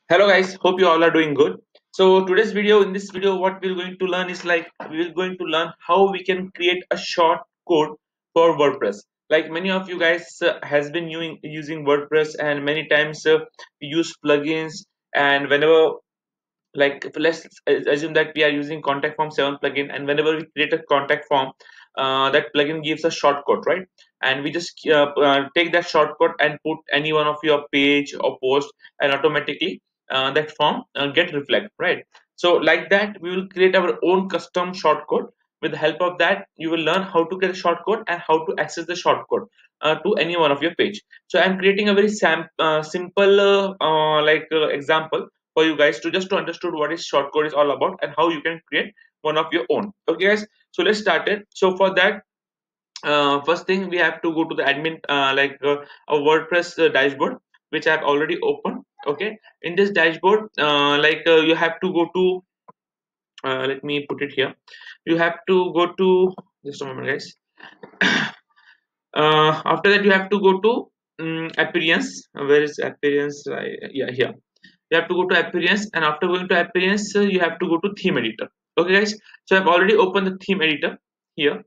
Hello guys, hope you all are doing good. So today's video, in this video, what we're going to learn is like we're going to learn how we can create a short code for WordPress. Like many of you guys has been using WordPress, and many times we use plugins, and whenever like let's assume that we are using contact form 7 plugin, and whenever we create a contact form, that plugin gives a shortcode, right? And we just take that shortcode and put any one of your page or post, and automatically that form get reflect, right? So like that we will create our own custom shortcode. With the help of that, you will learn how to get a shortcode and how to access the shortcode to any one of your page. So I'm creating a very simple example for you guys to just to understood what is shortcode is all about and how you can create one of your own. Okay guys, so let's start it. So for that, first thing we have to go to the admin, a WordPress dashboard, which I have already opened. Okay, in this dashboard, you have to go to, let me put it here. You have to go to, just a moment guys. After that you have to go to appearance. Where is appearance? Yeah, here you have to go to appearance, and after going to appearance, you have to go to theme editor. Okay guys, so I've already opened the theme editor here.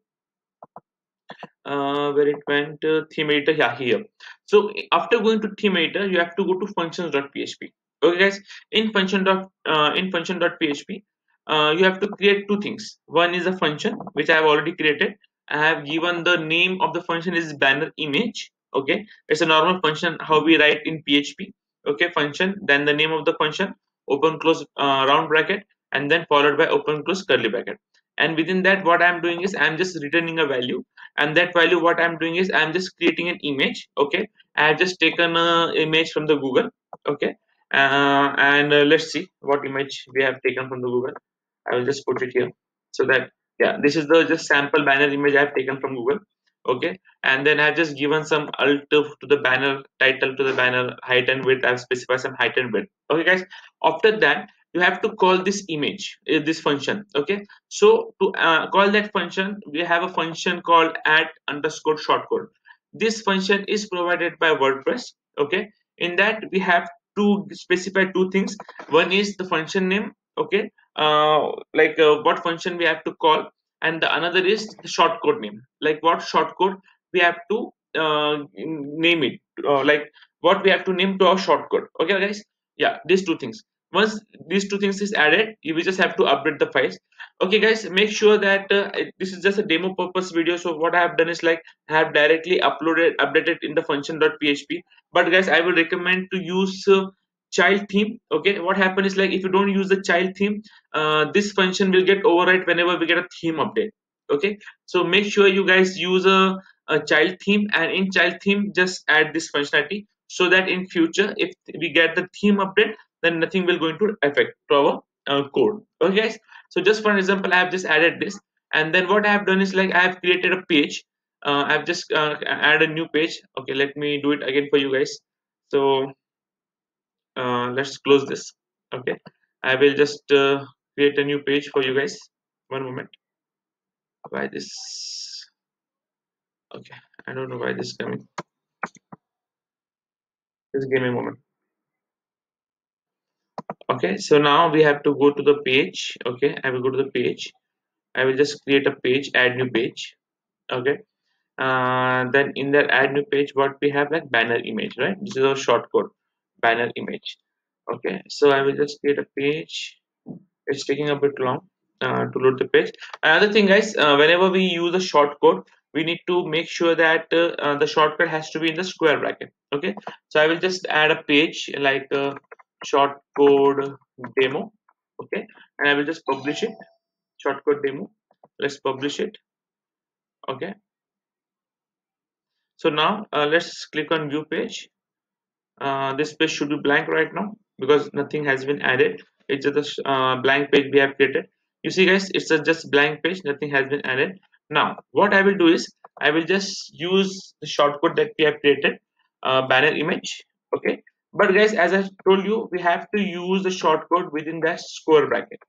Where it went, theme editor, yeah, here. So after going to theme editor, you have to go to functions.php. Okay guys, in function.php, you have to create two things. One is a function which I have already created. I have given the name of the function is banner image. Okay, it's a normal function how we write in php. Okay, function, then the name of the function, open close round bracket, and then followed by open close curly bracket. And within that, what I'm doing is I'm just returning a value, and that value, what I'm doing is I'm just creating an image. Okay, I have just taken a image from the Google. Okay, and let's see what image we have taken from the Google. I will just put it here, so that, yeah, this is the just sample banner image I have taken from Google. Okay, and then I've just given some alt to the banner title, to the banner height and width. I've specified some height and width. Okay guys, after that you have to call this image, this function. Okay, so to call that function, we have a function called add underscore shortcode. This function is provided by WordPress. Okay, in that we have to specify two things. One is the function name. Okay, what function we have to call, and the another is the shortcode name. Like what shortcode we have to name it. What we have to name to our shortcode. Okay, guys. Yeah, these two things. Once these two things is added, you will just have to update the files. Okay guys, make sure that this is just a demo purpose video. So what I have done is like I have directly updated in the function.php. But guys, I will recommend to use child theme. Okay, what happens is like if you don't use the child theme, this function will get override whenever we get a theme update. Okay, so make sure you guys use a child theme, and in child theme just add this functionality, so that in future if we get the theme update, then nothing will going to affect to our code. Okay guys, so just for an example, I have just added this, and then what I have done is like I have created a page. I've just add a new page. Okay, let me do it again for you guys. So let's close this. Okay, I will just create a new page for you guys. One moment. Why this? Okay, I don't know why this is coming. Just give me a moment. Okay, so now we have to go to the page. Okay, I will go to the page. I will just create a page, add new page. Okay, then in that add new page, what we have, like banner image, right? This is our shortcode, banner image. Okay, so I will just create a page. It's taking a bit long to load the page. Another thing guys, whenever we use a shortcode, we need to make sure that the shortcut has to be in the square bracket. Okay, so I will just add a page like shortcode demo. Okay, and I will just publish it, shortcode demo. Let's publish it. Okay, so now let's click on view page. This page should be blank right now because nothing has been added. It's just a blank page we have created. You see guys, it's a just blank page, nothing has been added. Now what I will do is I will just use the shortcode that we have created, banner image. Okay, but guys, as I told you, we have to use the shortcode within that square bracket.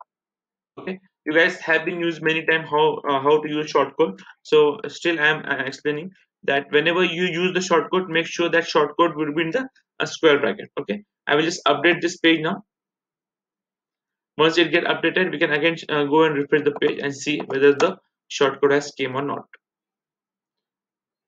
Okay, you guys have been used many times how to use shortcode. So still I am explaining that whenever you use the shortcode, make sure that shortcode will be in the a square bracket. Okay, I will just update this page now. Once it get updated, we can again go and refresh the page and see whether the shortcode has came or not.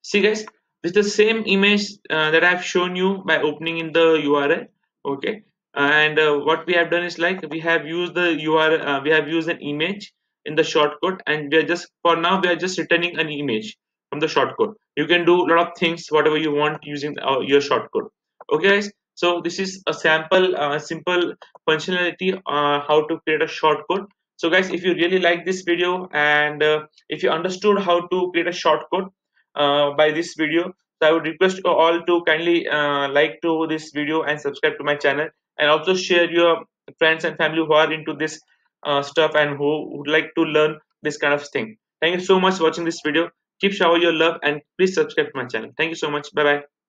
See guys, this is the same image that I've shown you by opening in the URL. Okay, and what we have done is like we have used the URL, we have used an image in the shortcode, and we are just for now we are just returning an image from the shortcode. You can do a lot of things whatever you want using your shortcode. Okay guys, so this is a sample simple functionality how to create a shortcode. So guys, if you really like this video and if you understood how to create a shortcode by this video, so I would request you all to kindly like to this video and subscribe to my channel, and also share your friends and family who are into this stuff and who would like to learn this kind of thing. Thank you so much for watching this video. Keep shower your love and please subscribe to my channel. Thank you so much. Bye bye.